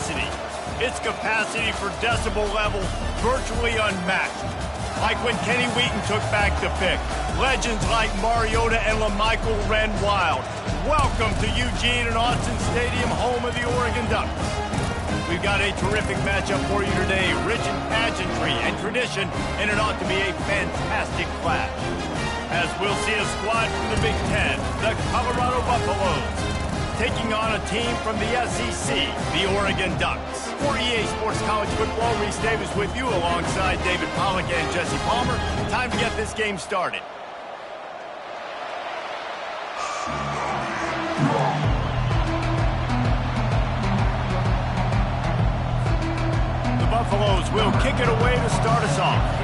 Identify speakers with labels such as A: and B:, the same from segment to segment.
A: capacity. Its capacity for decibel level virtually unmatched. Like when Kenny Wheaton took back the pick. Legends like Mariota and LaMichael ran wild. Welcome to Eugene and Autzen Stadium, home of the Oregon Ducks. We've got a terrific matchup for you today, rich in pageantry and tradition, and it ought to be a fantastic clash. As we'll see a squad from the Big Ten, the Colorado Buffaloes, taking on a team from the SEC, the Oregon Ducks. For EA Sports College Football, Reese Davis with you alongside David Pollack and Jesse Palmer. Time to get this game started. The Buffaloes will kick it away to start us off.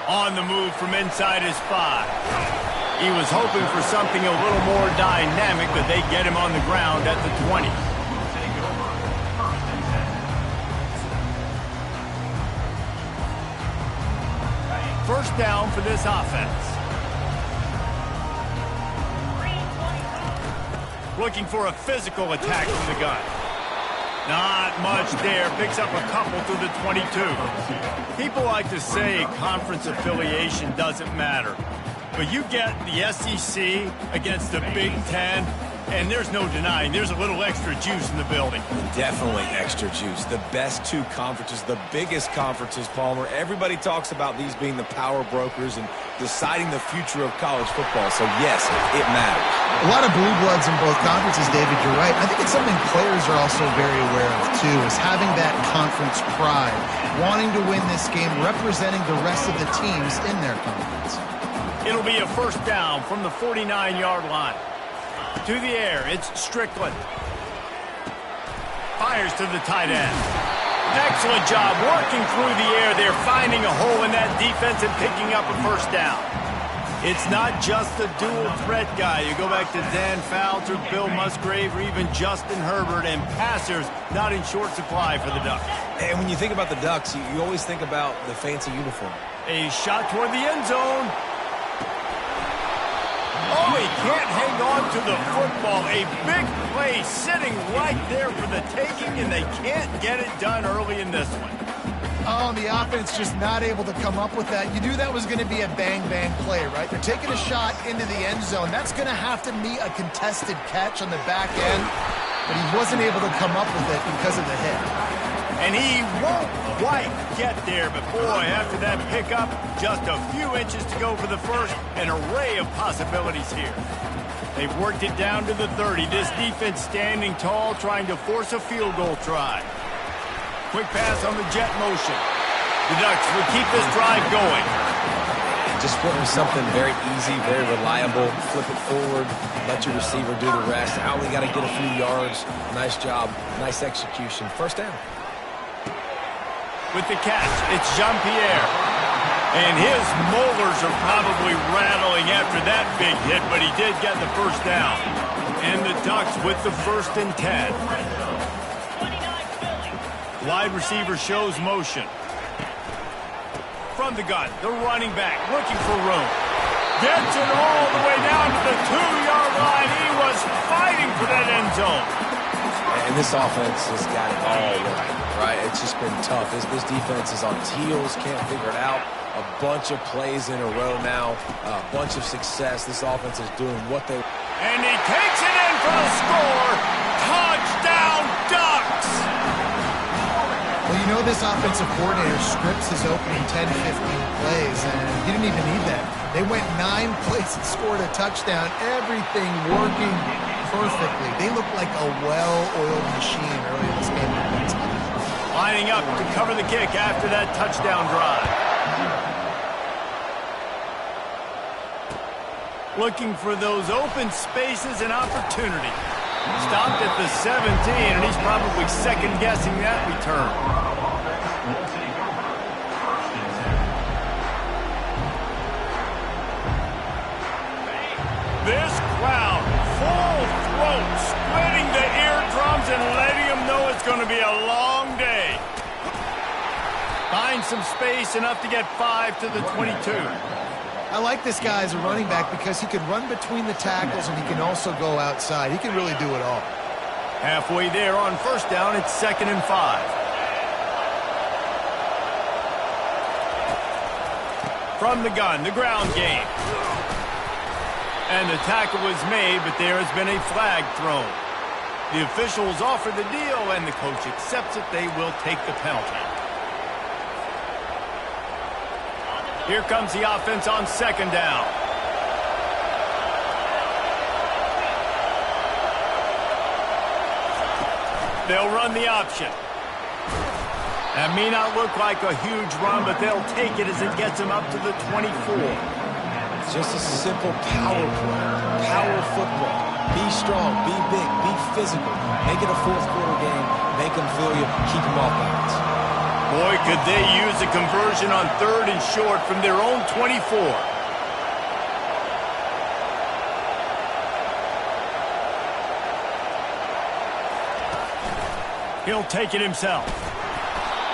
A: On the move from inside his 5. He was hoping for something a little more dynamic, but they get him on the ground at the 20. First down for this offense. Looking for a physical attack from the gun. Not much there. Picks up a couple to the 22. People like to say conference affiliation doesn't matter. But you get the SEC against the Big Ten, and there's no denying there's a little extra juice in the building.
B: Definitely extra juice. The best two conferences, the biggest conferences, Palmer. Everybody talks about these being the power brokers and deciding the future of college football. So, yes, it matters.
C: A lot of blue bloods in both conferences, David. You're right. I think it's something players are also very aware of, too, is having that conference pride, wanting to win this game, representing the rest of the teams in their conference.
A: It'll be a first down from the 49-yard line. To the air, it's Strickland. Fires to the tight end. Excellent job working through the air. They're finding a hole in that defense and picking up a first down. It's not just the dual threat guy. You go back to Dan Fouts or Bill Musgrave or even Justin Herbert, and passers not in short supply for the Ducks.
B: And when you think about the Ducks, you always think about the fancy uniform.
A: A shot toward the end zone. Oh, he can't hang on to the football. A big play sitting right there for the taking, and they can't get it done early in this one.
C: Oh, the offense just not able to come up with that. You knew that was going to be a bang-bang play, right? They're taking a shot into the end zone. That's going to have to meet a contested catch on the back end, but he wasn't able to come up with it because of the hit.
A: And he won't quite get there, but boy, after that pickup, just a few inches to go for the first. An array of possibilities here. They've worked it down to the 30. This defense standing tall, trying to force a field goal try. Quick pass on the jet motion. The Ducks will keep this drive going.
B: Just put something very easy, very reliable. Flip it forward, let your receiver do the rest. I only got to get a few yards. Nice job, nice execution. First down.
A: With the catch, it's Jean-Pierre. And his molars are probably rattling after that big hit, but he did get the first down. And the Ducks with the 1st and 10. Wide receiver shows motion. From the gun, the running back looking for room. Gets it all the way down to the 2-yard line. He was fighting for that end zone.
B: And this offense has got it all right? It's just been tough. This defense is on its heels, can't figure it out. A bunch of plays in a row now, a bunch of success. This offense is doing what they...
A: And he takes it in for the score. Touchdown, Ducks!
C: Well, you know this offensive coordinator scripts his opening 10, 15 plays, and he didn't even need that. They went 9 plays and scored a touchdown. Everything working perfectly. They look like a well-oiled machine early in this game.
A: Lining up to cover the kick after that touchdown drive. Looking for those open spaces and opportunity. Stopped at the 17, and he's probably second-guessing that return. This crowd, full throat, splitting the eardrums and letting them know it's going to be a long day. Find some space, enough to get 5 to the 22.
C: I like this guy as a running back because he can run between the tackles and he can also go outside. He can really do it all.
A: Halfway there on first down, it's 2nd and 5. From the gun, the ground game. And the tackle was made, but there has been a flag thrown. The officials offer the deal, and the coach accepts it. They will take the penalty. Here comes the offense on 2nd down. They'll run the option. That may not look like a huge run, but they'll take it as it gets them up to the 24.
B: It's just a simple power play. Power football. Be strong, be big, be physical. Make it a fourth-quarter game. Make them feel you. Keep them off balance.
A: Boy, could they use a conversion on 3rd and short from their own 24. He'll take it himself.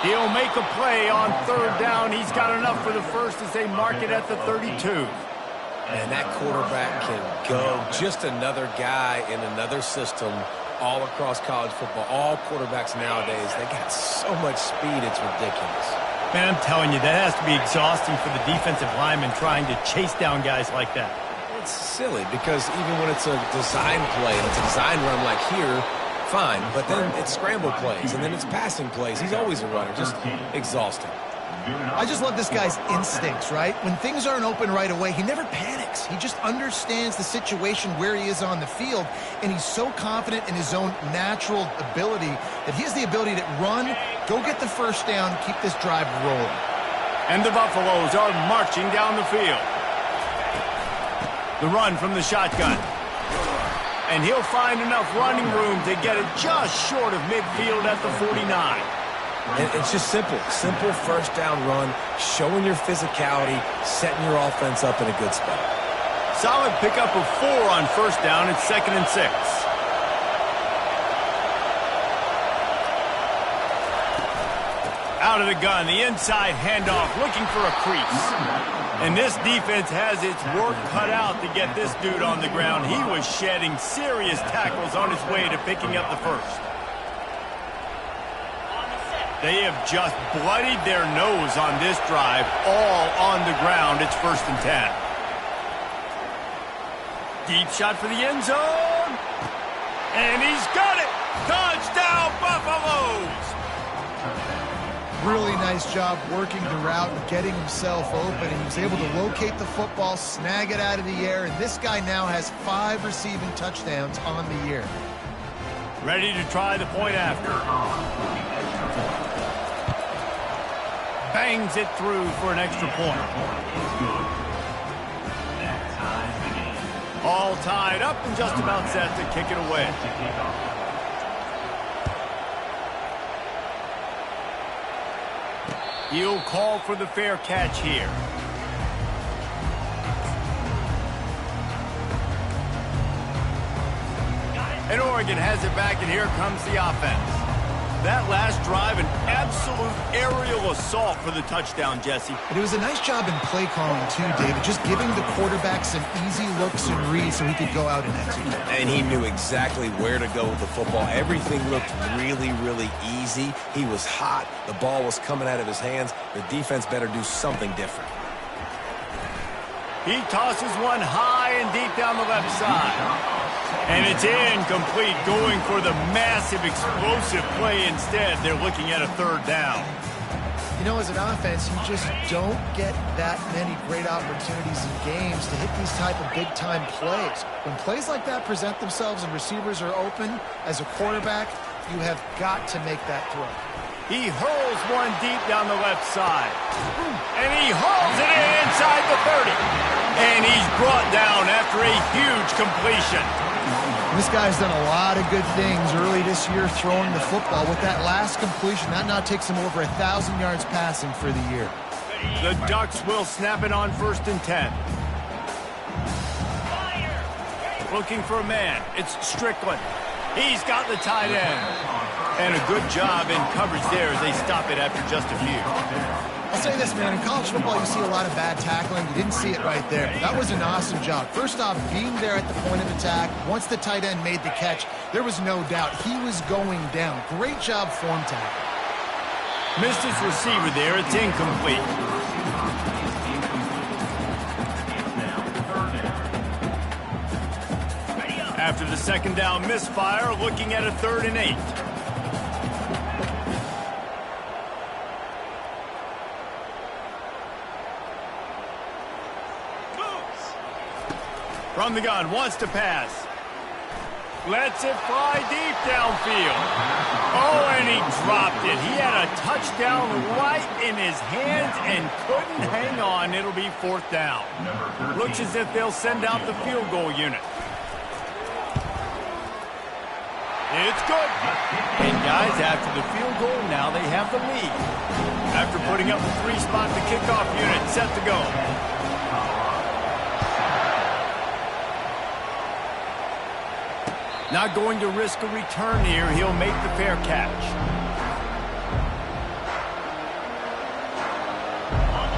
A: He'll make a play on 3rd down. He's got enough for the first as they mark it at the 32.
B: And that quarterback can go. Just another guy in another system all across college football. All quarterbacks nowadays, they got so much speed, it's ridiculous.
A: Man, I'm telling you, that has to be exhausting for the defensive lineman trying to chase down guys like that.
B: It's silly because even when it's a design play and it's a design run like here, fine, but then it's scramble plays, and then it's passing plays. He's always a runner, just exhausting.
C: I just love this guy's instincts, right? When things aren't open right away, he never panics. He just understands the situation where he is on the field, and he's so confident in his own natural ability that he has the ability to run, go get the first down, keep this drive rolling.
A: And the Buffaloes are marching down the field. The run from the shotgun. And he'll find enough running room to get it just short of midfield at the 49.
B: And it's just simple. Simple first down run, showing your physicality, setting your offense up in a good spot.
A: Solid pickup of 4 on first down. It's 2nd and 6. Out of the gun, the inside handoff, looking for a crease. And this defense has its work cut out to get this dude on the ground. He was shedding serious tackles on his way to picking up the first. They have just bloodied their nose on this drive, all on the ground. It's 1st and 10. Deep shot for the end zone. And he's got it. Touchdown, Buffaloes.
C: Really nice job working the route and getting himself open. And he was able to locate the football, snag it out of the air, and this guy now has 5 receiving touchdowns on the year.
A: Ready to try the point after. Bangs it through for an extra point. All tied up and just about set to kick it away. He'll call for the fair catch here. And Oregon has it back, and here comes the offense. That last drive, an absolute aerial assault for the touchdown, Jesse.
C: And it was a nice job in play calling, too, David, just giving the quarterback some easy looks and reads so he could go out and execute.
B: And he knew exactly where to go with the football. Everything looked really, really easy. He was hot. The ball was coming out of his hands. The defense better do something different.
A: He tosses one high and deep down the left side. And it's incomplete, going for the massive, explosive play instead. They're looking at a 3rd down.
C: You know, as an offense, you just don't get that many great opportunities in games to hit these type of big-time plays. When plays like that present themselves and receivers are open, as a quarterback, you have got to make that throw.
A: He hurls one deep down the left side. And he hauls it in inside the 30. And he's brought down after a huge completion.
C: This guy's done a lot of good things early this year throwing the football. With that last completion, that now takes him over 1,000 yards passing for the year.
A: The Ducks will snap it on 1st and 10. Looking for a man. It's Strickland. He's got the tight end. And a good job in coverage there as they stop it after just a few.
C: I'll say this, man. In college football, you see a lot of bad tackling. You didn't see it right there. That was an awesome job. First off, being there at the point of attack. Once the tight end made the catch, there was no doubt he was going down. Great job form tackle.
A: Missed his receiver there. It's incomplete. After the second down misfire, looking at a 3rd and 8. From the gun, wants to pass. Lets it fly deep downfield. Oh, and he dropped it. He had a touchdown right in his hands and couldn't hang on. It'll be 4th down. Looks as if they'll send out the field goal unit. It's good. And guys, after the field goal, now they have the lead. After putting up a 3-spot, the kickoff unit set to go. Not going to risk a return here. He'll make the fair catch.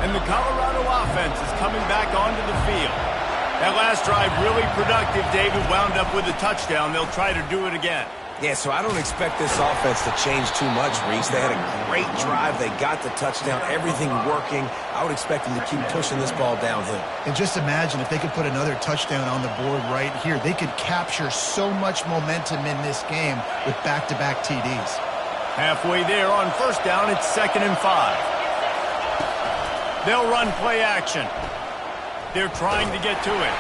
A: And the Colorado offense is coming back onto the field. That last drive really productive. David wound up with a touchdown. They'll try to do it again.
B: Yeah, so I don't expect this offense to change too much, Reese. They had a great drive. They got the touchdown, everything working. I would expect them to keep pushing this ball downhill.
C: And just imagine if they could put another touchdown on the board right here. They could capture so much momentum in this game with back-to-back TDs.
A: Halfway there on 1st down, it's 2nd and 5. They'll run play action. They're trying to get to it.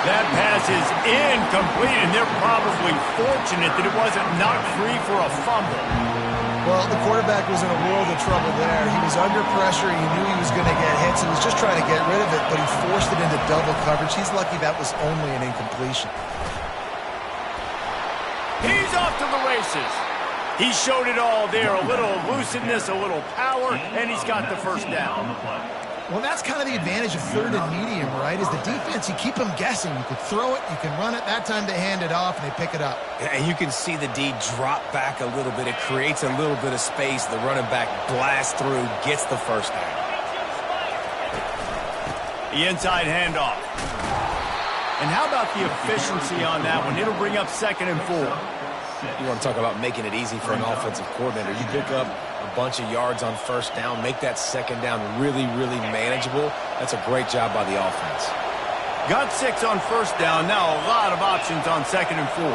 A: That pass is incomplete, and they're probably fortunate that it wasn't knocked free for a fumble.
C: Well, the quarterback was in a world of trouble there. He was under pressure. He knew he was going to get hit, so he was just trying to get rid of it, but he forced it into double coverage. He's lucky that was only an incompletion.
A: He's off to the races. He showed it all there, a little elusiveness, a little power, and he's got the 1st down.
C: Well, that's kind of the advantage of 3rd and medium, right? Is the defense, you keep them guessing. You could throw it, you can run it. That time they hand it off, and they pick it up.
B: And you can see the D drop back a little bit. It creates a little bit of space. The running back blasts through, gets the 1st down.
A: The inside handoff. And how about the efficiency on that one? It'll bring up 2nd and 4.
B: You want to talk about making it easy for an offensive coordinator. You pick up a bunch of yards on 1st down, make that 2nd down really, really manageable. That's a great job by the offense.
A: Got 6 on 1st down. Now a lot of options on 2nd and 4.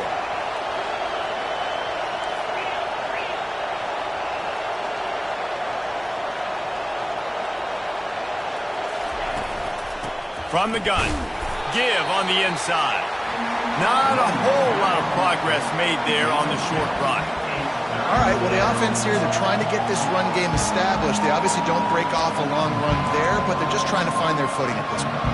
A: From the gun. Give on the inside. Not a whole lot of progress made there on the short run.
C: All right, well, the offense here, they're trying to get this run game established. They obviously don't break off a long run there, but they're just trying to find their footing at this point.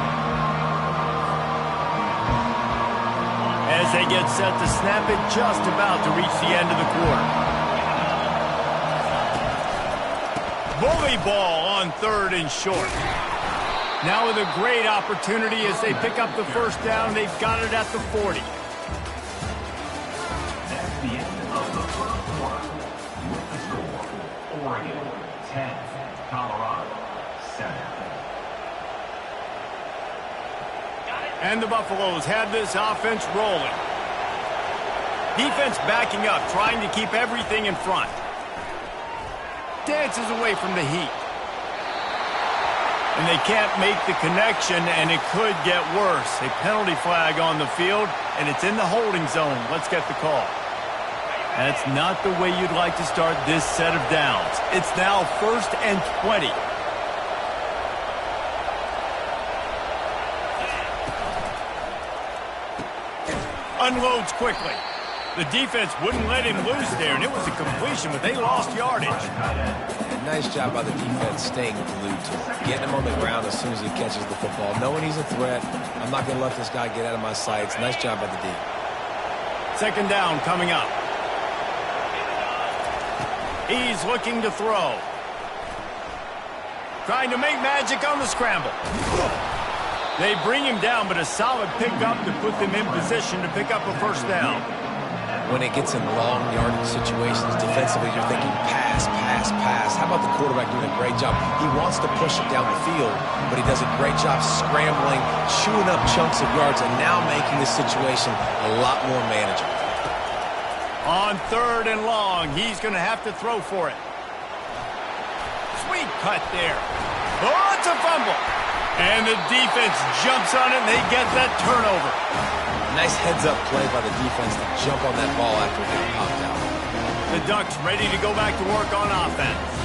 A: As they get set to snap it, just about to reach the end of the quarter. Bully ball on 3rd and short. Now with a great opportunity as they pick up the 1st down. They've got it at the 40.
D: That's the end of the 1st quarter. With the score, Oregon 10, Colorado 7.
A: And the Buffaloes have this offense rolling. Defense backing up, trying to keep everything in front. Dances away from the heat. And they can't make the connection, and it could get worse. A penalty flag on the field, and it's in the holding zone. Let's get the call. That's not the way you'd like to start this set of downs. It's now 1st and 20. Unloads quickly. The defense wouldn't let him loose there, and it was a completion, but they lost yardage.
B: Nice job by the defense staying glued to him, getting him on the ground as soon as he catches the football, knowing he's a threat. I'm not going to let this guy get out of my sights. Nice job by the D.
A: 2nd down coming up. He's looking to throw. Trying to make magic on the scramble. They bring him down, but a solid pickup to put them in position to pick up a 1st down.
B: when it gets in long yardage situations defensively, you're thinking pass, pass, pass. How about the quarterback doing a great job? He wants to push it down the field, but he does a great job scrambling, chewing up chunks of yards, and now making this situation a lot more manageable.
A: On 3rd and long, he's going to have to throw for it. Sweet cut there. Oh, it's a fumble. And the defense jumps on it, and they get that turnover.
B: Nice heads-up play by the defense to jump on that ball after it got popped out.
A: The Ducks ready to go back to work on offense.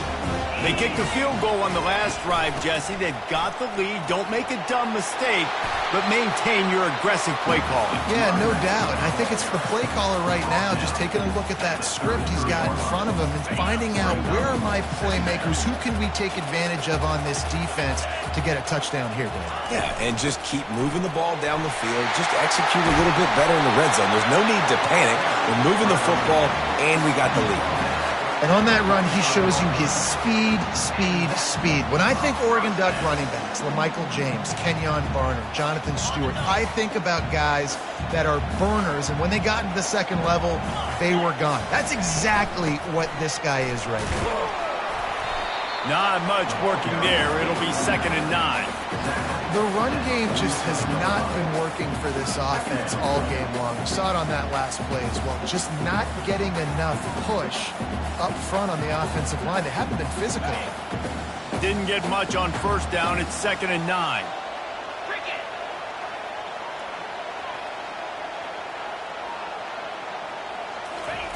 A: They kicked a field goal on the last drive, Jesse. They've got the lead. Don't make a dumb mistake, but maintain your aggressive play calling.
C: Yeah, no doubt. I think it's the play caller right now just taking a look at that script he's got in front of him and finding out where are my playmakers, who can we take advantage of on this defense to get a touchdown here, Dave.
B: Yeah, and just keep moving the ball down the field. Just execute a little bit better in the red zone. There's no need to panic. We're moving the football, and we got the lead.
C: And on that run, he shows you his speed, speed, speed. When I think Oregon Duck running backs, LaMichael James, Kenyon Barner, Jonathan Stewart, I think about guys that are burners, and when they got into the second level, they were gone. That's exactly what this guy is right now.
A: Not much working there. It'll be 2nd and 9.
C: The run game just has not been working for this offense all game long. We saw it on that last play as well. Just not getting enough push up front on the offensive line. They haven't been physical.
A: Didn't get much on 1st down. It's 2nd and 9.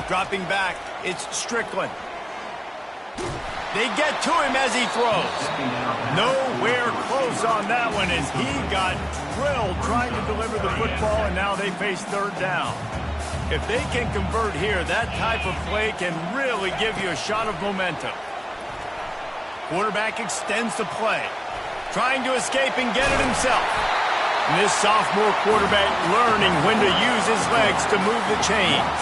A: Dropping back, it's Strickland. They get to him as he throws. Nowhere close on that one as he got drilled trying to deliver the football, and now they face 3rd down. If they can convert here, that type of play can really give you a shot of momentum. Quarterback extends the play, trying to escape and get it himself. And this sophomore quarterback learning when to use his legs to move the chains.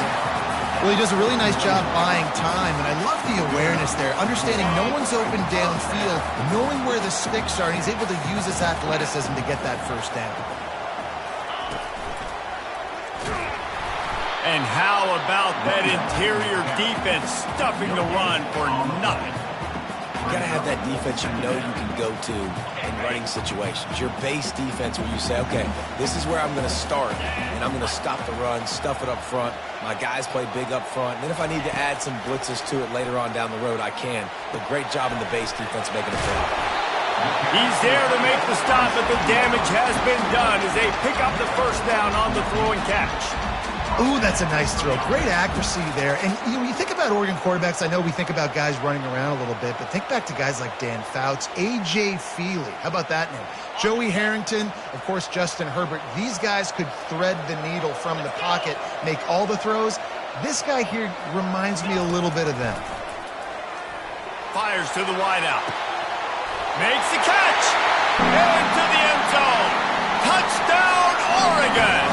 C: Well, he does a really nice job buying time, and I love the awareness there, understanding no one's open downfield, knowing where the sticks are, and he's able to use his athleticism to get that 1st down.
A: And how about that interior defense stuffing the run for nothing?
B: You got to have that defense you know you can go to in running situations. Your base defense where you say, okay, this is where I'm going to start, and I'm going to stop the run, stuff it up front. My guys play big up front. And then if I need to add some blitzes to it later on down the road, I can. But great job in the base defense making a play.
A: He's there to make the stop, but the damage has been done as they pick up the 1st down on the throw and catch.
C: Ooh, that's a nice throw. Great accuracy there. And when you think about Oregon quarterbacks, I know we think about guys running around a little bit, but think back to guys like Dan Fouts, A.J. Feely. How about that name? Joey Harrington, of course, Justin Herbert. These guys could thread the needle from the pocket, make all the throws. This guy here reminds me a little bit of them.
A: Fires to the wideout. Makes the catch. Into the end zone. Touchdown, Oregon.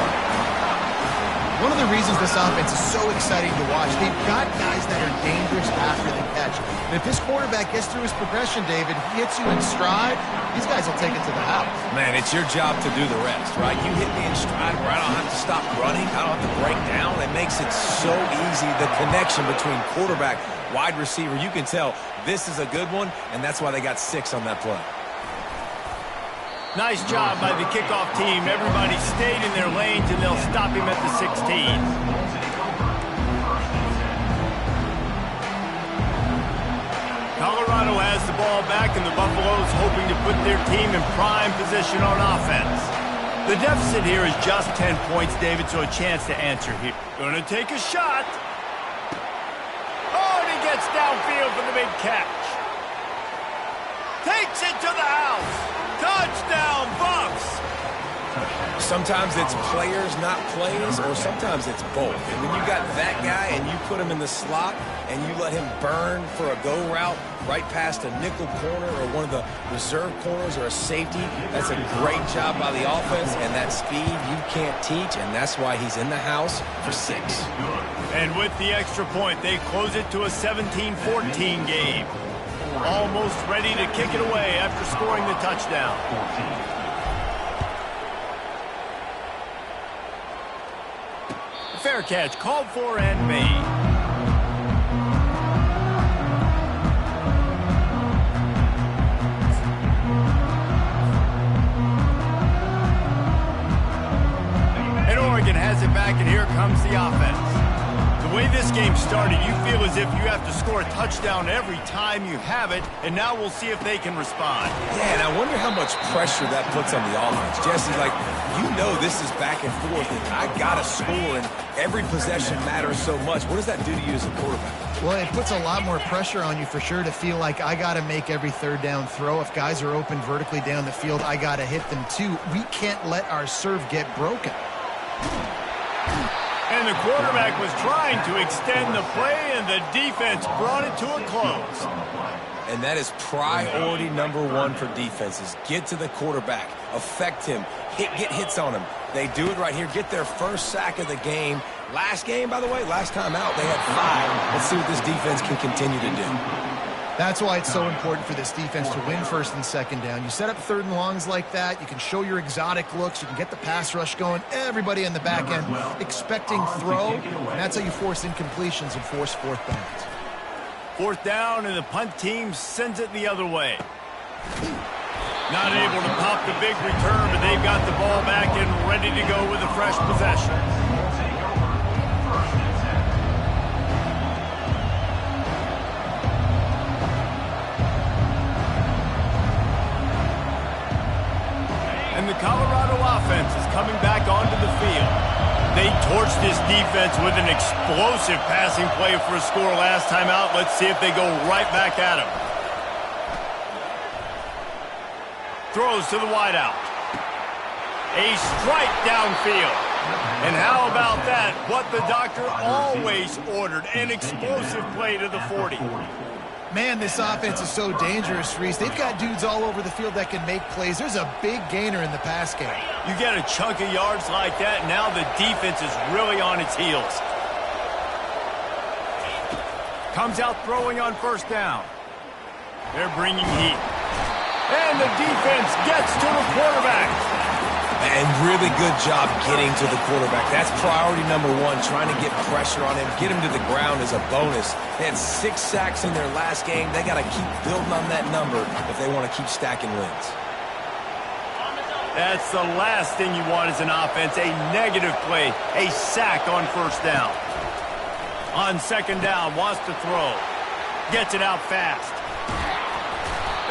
C: One of the reasons this offense is so exciting to watch, they've got guys that are dangerous after the catch. And if this quarterback gets through his progression, David, he hits you in stride, these guys will take it to the house.
B: Man, it's your job to do the rest, right? You hit me in stride where I don't have to stop running. I don't have to break down. It makes it so easy. The connection between quarterback, wide receiver, you can tell this is a good one, and that's why they got 6 on that play.
A: Nice job by the kickoff team. Everybody stayed in their lanes, and they'll stop him at the 16. Colorado has the ball back, and the Buffaloes hoping to put their team in prime position on offense. The deficit here is just 10 points, David, so a chance to answer here. Gonna take a shot. Oh, and he gets downfield for the big catch. Takes it to the house. Touchdown, Bucks!
B: Sometimes it's players, not plays, or sometimes it's both. And when you got that guy and you put him in the slot and you let him burn for a go route right past a nickel corner or one of the reserve corners or a safety, that's a great job by the offense, and that speed you can't teach, and that's why he's in the house for 6.
A: And with the extra point, they close it to a 17-14 game. Almost ready to kick it away after scoring the touchdown. fair catch, called for and made. And Oregon has it back, and here comes the offense. The way this game started, you feel as if you have to score a touchdown every time you have it, and now we'll see if they can respond.
B: Yeah, and I wonder how much pressure that puts on the offense. Jesse, like, you know this is back and forth, and I got to score, and every possession matters so much. What does that do to you as a quarterback?
C: Well, it puts a lot more pressure on you for sure to feel like I got to make every third down throw. If guys are open vertically down the field, I got to hit them too. We can't let our serve get broken.
A: And the quarterback was trying to extend the play, and the defense brought it to a close.
B: And that is priority number one for defenses. Get to the quarterback. Affect him. Get hits on him. They do it right here. Get their first sack of the game. Last game, by the way, last time out, they had 5. Let's see what this defense can continue to do.
C: That's why it's so important for this defense to win first and second down. You set up third and longs like that. You can show your exotic looks. You can get the pass rush going. Everybody in the back end expecting throw. And that's how you force incompletions and force fourth downs.
A: Fourth down, and the punt team sends it the other way. Not able to pop the big return, but they've got the ball back and ready to go with a fresh possession. And the Colorado offense is coming back onto the field. They torched this defense with an explosive passing play for a score last time out. Let's see if they go right back at him. Throws to the wideout. A strike downfield. And how about that? What the doctor always ordered. An explosive play to the 40.
C: Man, this offense is so dangerous, Reese. They've got dudes all over the field that can make plays. There's a big gainer in the pass game.
A: You get a chunk of yards like that, now the defense is really on its heels. Comes out throwing on first down. They're bringing heat. And the defense gets to the quarterback.
B: And really good job getting to the quarterback. That's priority number one, trying to get pressure on him, get him to the ground as a bonus. They had 6 sacks in their last game. They got to keep building on that number if they want to keep stacking wins.
A: That's the last thing you want as an offense, a negative play, a sack on first down. On second down, wants to throw. Gets it out fast.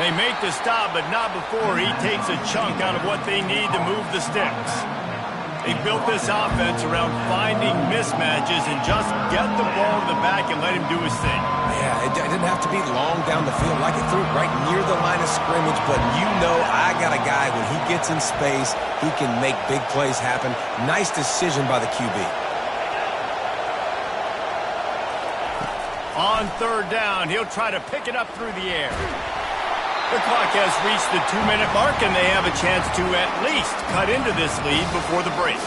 A: They make the stop, but not before he takes a chunk out of what they need to move the sticks. They built this offense around finding mismatches and just get the ball to the back and let him do his thing.
B: Yeah, it didn't have to be long down the field. Like it threw it right near the line of scrimmage, but you know I got a guy, when he gets in space, he can make big plays happen. Nice decision by the QB.
A: On third down, he'll try to pick it up through the air. The clock has reached the 2-minute mark, and they have a chance to at least cut into this lead before the break.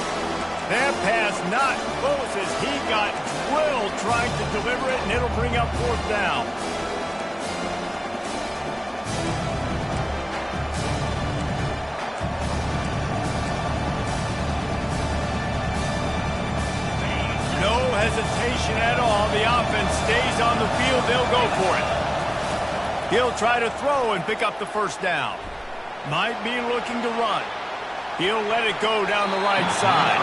A: That pass not close as he got drilled trying to deliver it, and it'll bring up fourth down. No hesitation at all. The offense stays on the field. They'll go for it. He'll try to throw and pick up the first down. Might be looking to run. He'll let it go down the right side.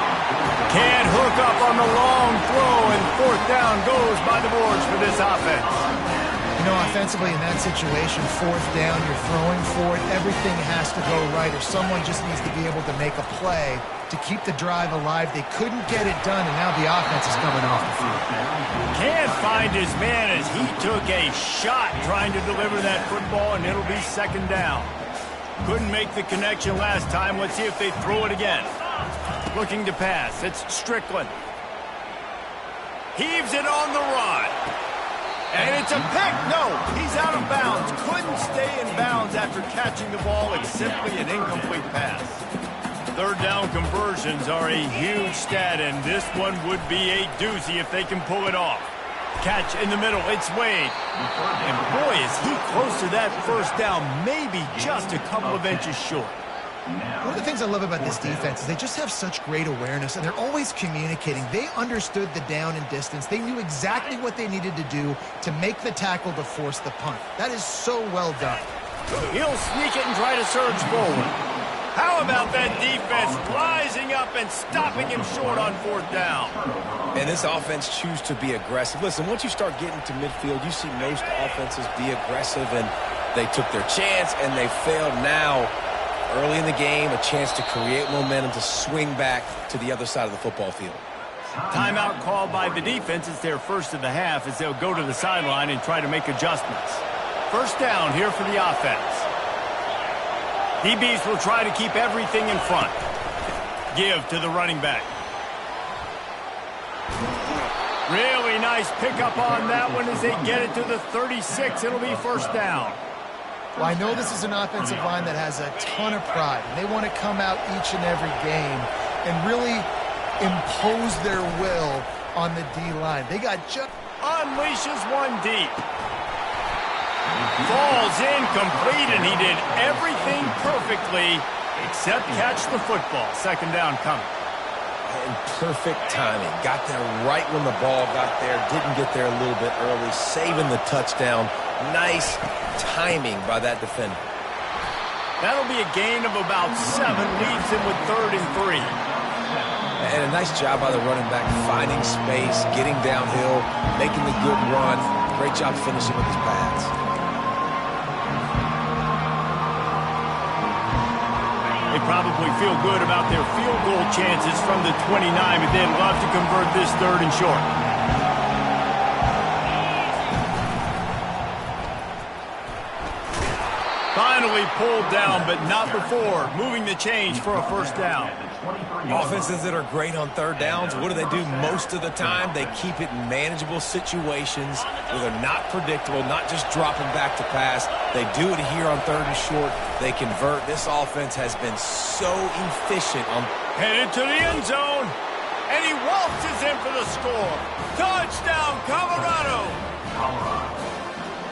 A: Can't hook up on the long throw, and fourth down goes by the boards for this offense.
C: You know, offensively in that situation, fourth down, you're throwing for it. Everything has to go right, or someone just needs to be able to make a play to keep the drive alive. They couldn't get it done, and now the offense is coming off the field.
A: Can't find his man as he took a shot trying to deliver that football, and it'll be second down. Couldn't make the connection last time. Let's see if they throw it again. Looking to pass. It's Strickland. Heaves it on the run. And it's a pick. No, he's out of bounds. Couldn't stay in bounds after catching the ball. It's simply an incomplete pass. Third down conversions are a huge stat, and this one would be a doozy if they can pull it off. Catch in the middle. It's Wade. And boy, is he close to that first down, maybe just a couple of inches short.
C: One of the things I love about this defense is they just have such great awareness, and they're always communicating. They understood the down and distance. They knew exactly what they needed to do to make the tackle to force the punt. That is so well done.
A: He'll sneak it and try to surge forward. How about that defense rising up and stopping him short on 4th down?
B: And this offense choose to be aggressive. Listen, once you start getting to midfield, you see most offenses be aggressive, and they took their chance, and they failed now. Early in the game, a chance to create momentum to swing back to the other side of the football field.
A: Timeout called by the defense. It's their first of the half as they'll go to the sideline and try to make adjustments. 1st down here for the offense. DBs will try to keep everything in front. Give to the running back. Really nice pickup on that one as they get it to the 36. It'll be 1st down.
C: Well, I know this is an offensive line that has a ton of pride, and they want to come out each and every game and really impose their will on the D-line. They got just...
A: Unleashes one deep. Falls incomplete, and he did everything perfectly except catch the football. 2nd down coming.
B: And perfect timing. Got there right when the ball got there. Didn't get there a little bit early. Saving the touchdown. Nice timing by that defender.
A: That'll be a gain of about 7. Leads him with 3rd and 3.
B: And a nice job by the running back, finding space, getting downhill, making the good run. Great job finishing with his pads.
A: They probably feel good about their field goal chances from the 29, but they'd love to convert this 3rd and short. Finally pulled down, but not before moving the change for a 1st down.
B: Offenses that are great on 3rd downs, what do? Most of the time, they keep it in manageable situations where they're not predictable, not just dropping back to pass. They do it here on 3rd and short. They convert. This offense has been so efficient on...
A: Headed to the end zone, and he waltzes in for the score. Touchdown, Colorado!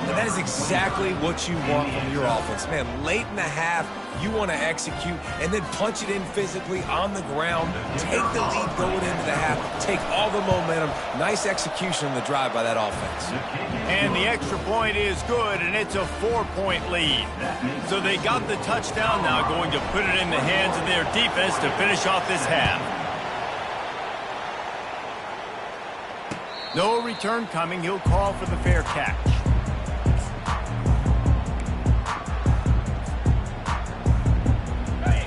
B: And that is exactly what you want from your offense. Man, late in the half, you want to execute and then punch it in physically on the ground, take the lead going into the half, take all the momentum. Nice execution on the drive by that offense.
A: And the extra point is good, and it's a 4-point lead. So they got the touchdown now, going to put it in the hands of their defense to finish off this half. No return coming. He'll call for the fair catch.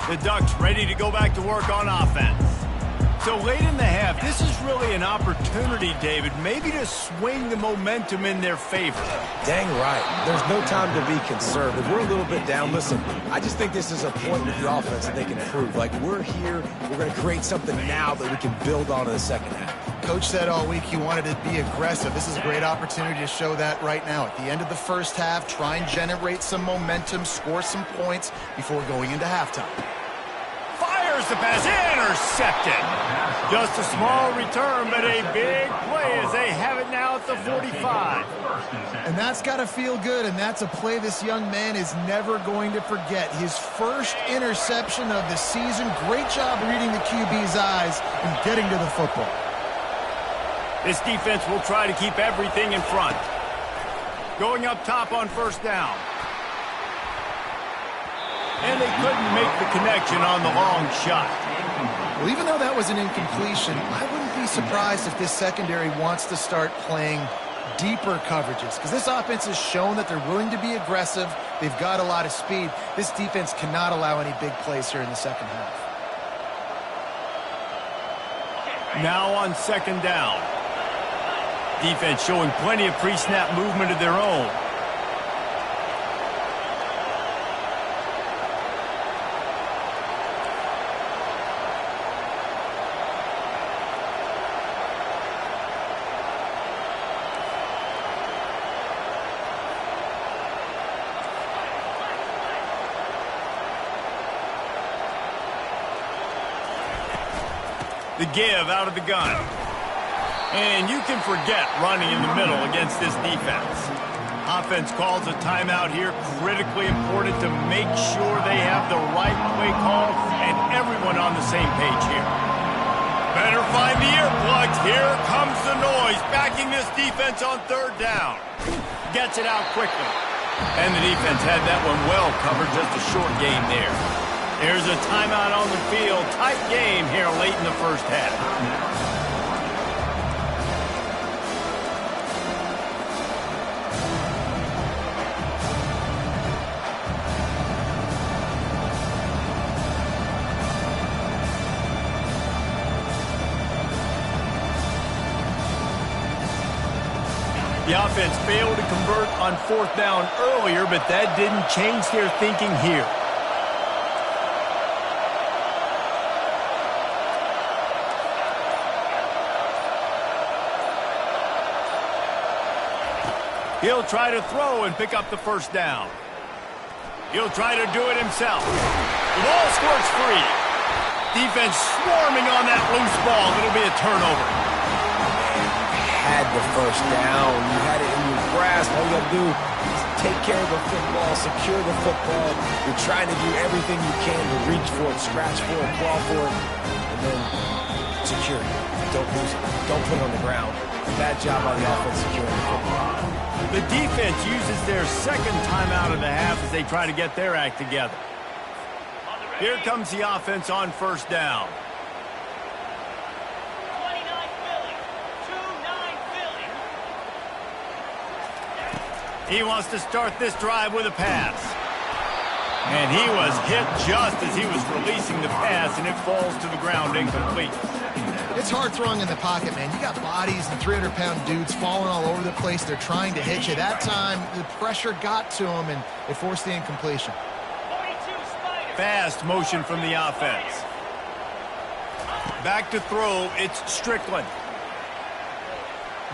A: The Ducks ready to go back to work on offense. So late in the half, this is really an opportunity, David, maybe to swing the momentum in their favor.
B: Dang right. There's no time to be conservative. We're a little bit down. Listen, I just think this is a point with the offense that they can prove. Like, we're here, we're going to create something now that we can build on in the 2nd half.
C: Coach said all week he wanted to be aggressive. This is a great opportunity to show that right now. At the end of the 1st half, try and generate some momentum, score some points before going into halftime.
A: Fires the pass, intercepted. Just a small return, but a big play as they have it now at the 45.
C: And that's got to feel good, and that's a play this young man is never going to forget. His first interception of the season. Great job reading the QB's eyes and getting to the football.
A: This defense will try to keep everything in front. Going up top on 1st down. And they couldn't make the connection on the long shot.
C: Well, even though that was an incompletion, I wouldn't be surprised if this secondary wants to start playing deeper coverages, because this offense has shown that they're willing to be aggressive. They've got a lot of speed. This defense cannot allow any big plays here in the 2nd half.
A: Now on 2nd down. Defense showing plenty of pre-snap movement of their own. The give out of the gun. And you can forget running in the middle against this defense. Offense calls a timeout here. Critically important to make sure they have the right play call and everyone on the same page here. Better find the earplugs. Here comes the noise, backing this defense on third down. Gets it out quickly. And the defense had that one well covered, just a short gain there. There's a timeout on the field. Tight game here late in the first half. The offense failed to convert on fourth down earlier, but that didn't change their thinking here. He'll try to throw and pick up the first down. He'll try to do it himself. The ball squirts free. Defense swarming on that loose ball. It'll be a turnover.
B: Had the first down. You had it in your grasp. All you got to do is take care of the football, secure the football. You're trying to do everything you can to reach for it, scratch for it, claw for it, and then secure it. Don't lose it. Don't put it on the ground. Bad job by the offense securing the football.
A: The defense uses their second timeout of the half as they try to get their act together. Here comes the offense on first down. He wants to start this drive with a pass. And he was hit just as he was releasing the pass, and it falls to the ground incomplete.
C: It's hard throwing in the pocket, man. You got bodies and 300-pound dudes falling all over the place. They're trying to hit you. That time, the pressure got to him, and it forced the incompletion.
A: Fast motion from the offense. Back to throw, it's Strickland.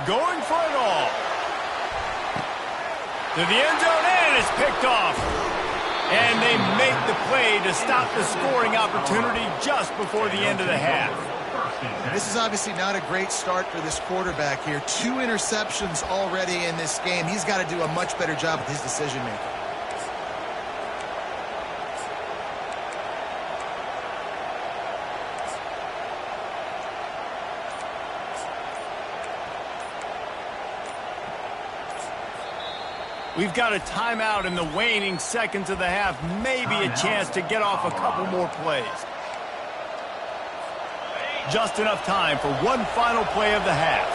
A: Going for it all. To the end zone, and it's picked off. And they make the play to stop the scoring opportunity just before the end of the half.
C: This is obviously not a great start for this quarterback here. 2 interceptions already in this game. He's got to do a much better job with his decision-making.
A: We've got a timeout in the waning seconds of the half. Maybe a chance to get off a couple more plays. Just enough time for one final play of the half.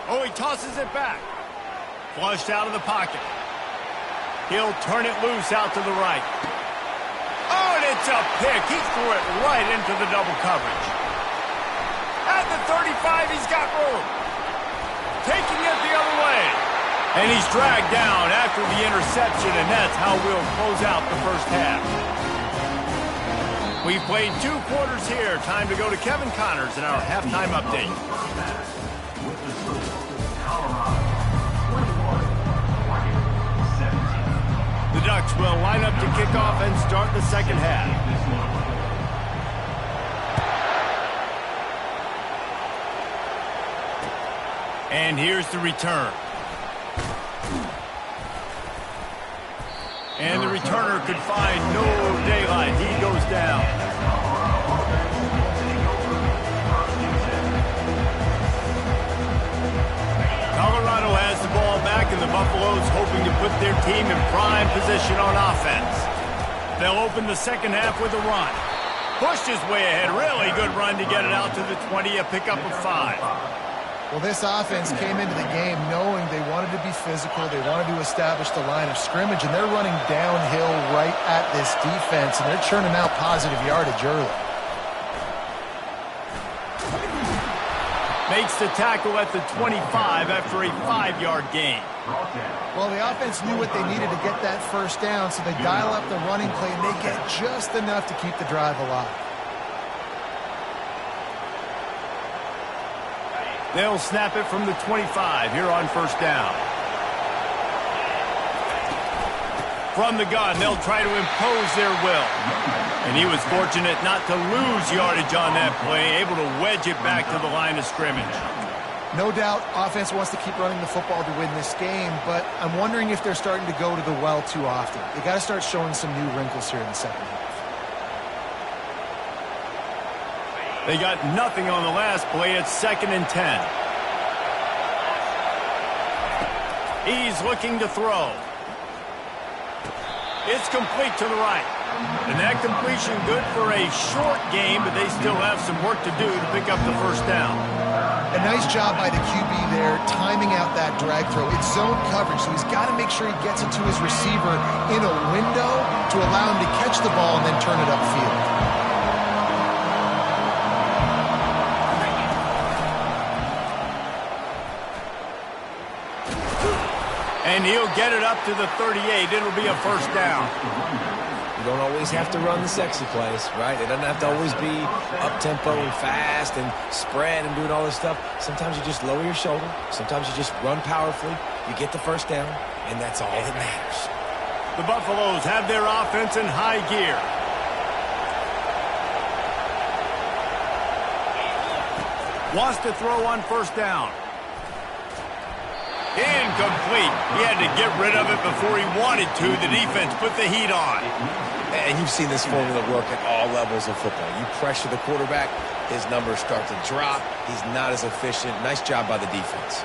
A: Oh, he tosses it back. Flushed out of the pocket. He'll turn it loose out to the right. Oh, and it's a pick. He threw it right into the double coverage. At the 35, he's got room. Taking it the other way. And he's dragged down after the interception, and that's how we'll close out the first half. We've played 2 quarters here. Time to go to Kevin Connors in our halftime update. The Ducks will line up to kick off and start the second half. And here's the return. And the returner could find no daylight. He goes down. Colorado has the ball back, and the Buffaloes hoping to put their team in prime position on offense. They'll open the second half with a run. Pushed his way ahead. Really good run to get it out to the 20, a pickup of 5.
C: Well, this offense came into the game knowing they wanted to be physical. They wanted to establish the line of scrimmage, and they're running downhill right at this defense, and they're churning out positive yardage early.
A: Makes the tackle at the 25 after a 5-yard gain.
C: Well, the offense knew what they needed to get that first down, so they dial up the running play, and they get just enough to keep the drive alive.
A: They'll snap it from the 25 here on first down. From the gun, they'll try to impose their will. And he was fortunate not to lose yardage on that play, able to wedge it back to the line of scrimmage.
C: No doubt offense wants to keep running the football to win this game, but I'm wondering if they're starting to go to the well too often. They got to start showing some new wrinkles here in the second half.
A: They got nothing on the last play. It's 2nd and 10. He's looking to throw. It's complete to the right. And that completion good for a short game, but they still have some work to do to pick up the first down.
C: A nice job by the QB there, timing out that drag throw. It's zone coverage, so he's got to make sure he gets it to his receiver in a window to allow him to catch the ball and then turn it upfield.
A: And he'll get it up to the 38. It'll be a first down.
B: You don't always have to run the sexy plays, right? It doesn't have to always be up-tempo and fast and spread and doing all this stuff. Sometimes you just lower your shoulder. Sometimes you just run powerfully. You get the first down, and that's all that matters.
A: The Buffaloes have their offense in high gear. Wants to throw on first down. Incomplete. He had to get rid of it before he wanted to. The defense put the heat on.
B: And you've seen this formula work at all levels of football. You pressure the quarterback, his numbers start to drop. He's not as efficient. Nice job by the defense.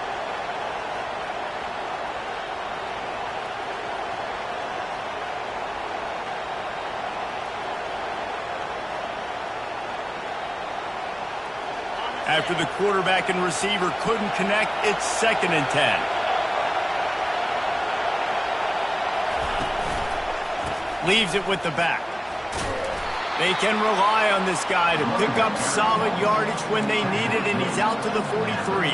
A: After the quarterback and receiver couldn't connect, it's 2nd and 10. Leaves it with the back. They can rely on this guy to pick up solid yardage when they need it, and he's out to the 43.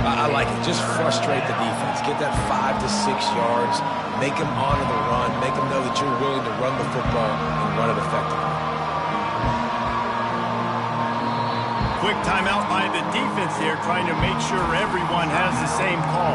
B: I like it. Just frustrate the defense. Get that 5 to 6 yards. Make them honor the run. Make them know that you're willing to run the football and run it effectively.
A: Quick timeout by the defense here, trying to make sure everyone has the same call.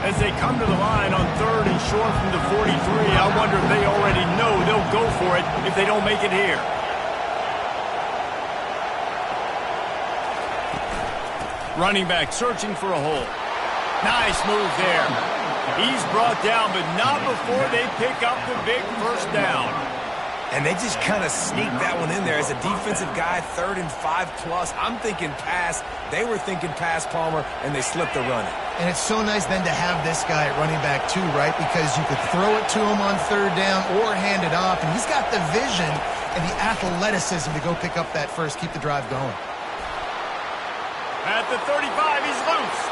A: As they come to the line on 3rd and short from the 43, I wonder if they already know they'll go for it if they don't make it here. Running back searching for a hole. Nice move there. He's brought down, but not before they pick up the big first down.
B: And they just kind of sneaked that one in there as a defensive guy, 3rd and 5+. I'm thinking pass. They were thinking pass, Palmer, and they slipped the running.
C: And it's so nice then to have this guy at running back too, right? Because you could throw it to him on 3rd down or hand it off, and he's got the vision and the athleticism to go pick up that first, keep the drive going.
A: At the 35, he's loose.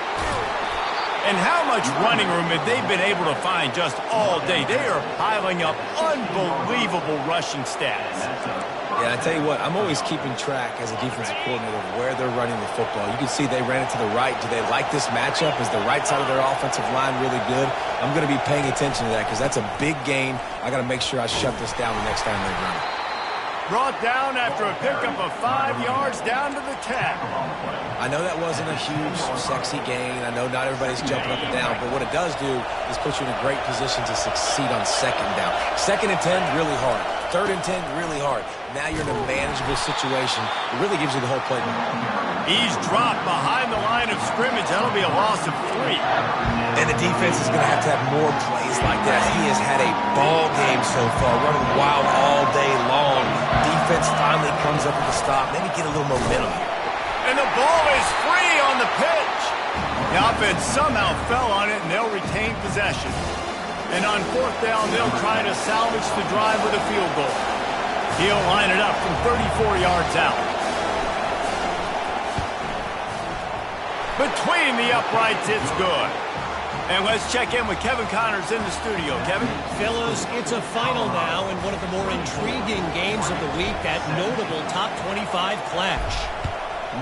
A: And how much running room have they been able to find just all day? They are piling up unbelievable rushing stats.
B: Yeah, I tell you what, I'm always keeping track as a defensive coordinator of where they're running the football. You can see they ran it to the right. Do they like this matchup? Is the right side of their offensive line really good? I'm going to be paying attention to that because that's a big gain. I got to make sure I shut this down the next time they run it.
A: Brought down after a pickup of 5 yards down to the 10.
B: I know that wasn't a huge, sexy gain. I know not everybody's jumping up and down, but what it does do is put you in a great position to succeed on 2nd down. 2nd and 10, really hard. 3rd and 10, really hard. Now you're in a manageable situation. It really gives you the whole playbook.
A: He's dropped behind the line of scrimmage. That'll be a loss of 3.
B: And the defense is going to have more plays like that. He has had a ball game so far, running wild all day long. Defense finally comes up with a stop. Maybe get a little momentum here.
A: And the ball is free on the pitch. The offense somehow fell on it, and they'll retain possession. And on 4th down, they'll try to salvage the drive with a field goal. He'll line it up from 34 yards out. Between the uprights, it's good. And let's check in with Kevin Connors in the studio. Kevin?
E: Fellas, it's a final now in one of the more intriguing games of the week, that notable top 25 clash.